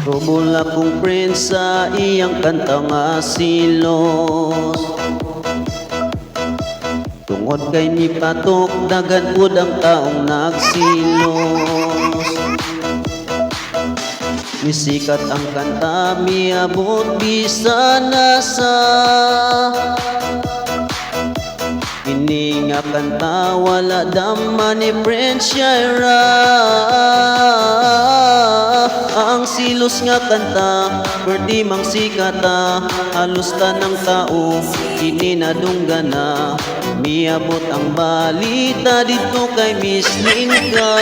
Trouble akong friend sa iyang kanta nga silos. Tungod kay ni patok dagan pud ang taong nagsilos. Misikat ang kanta miabot bisan nasa. Ini nga kanta wala daman ni friend Shaira. Ang silos nga kanta perdi mang sikata, halos tanang tao kininadunggana. Miabot ang balita dito kay Miss Linka.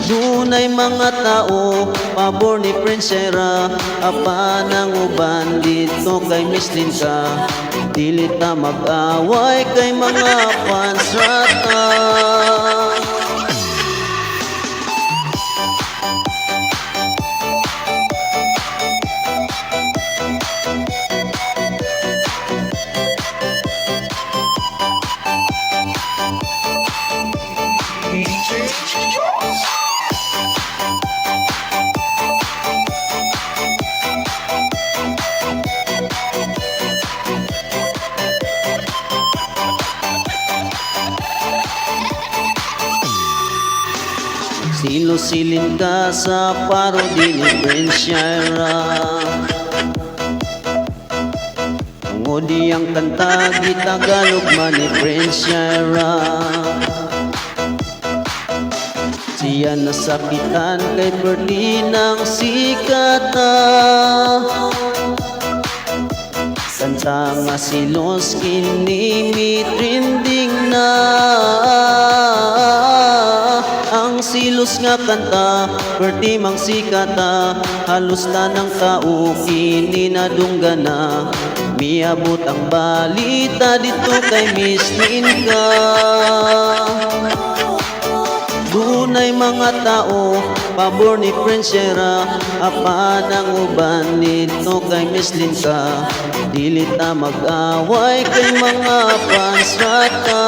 Dunay mga tao pabor ni Prinsera, apan ang uban dito kay Miss Linka. Dili ta mag-away kay mga fans rata. Silos-silin ka sa parody ni Prince Shaira. Ngodi ang kanta gitagalog man ni Prince Shaira. Siya nasakitan kay perdi ng sikata. Kanta nga silos kini trending na. Ang silos nga kanta perdi mang sikata, halos tanang tao kininadunggana. Miabot ang balita dito kay Miss Linka. Dunay mga tao pabor ni Prinsera, apan ang uban dito kay Miss Linka. Dili ta mag-away kay mga fans rata.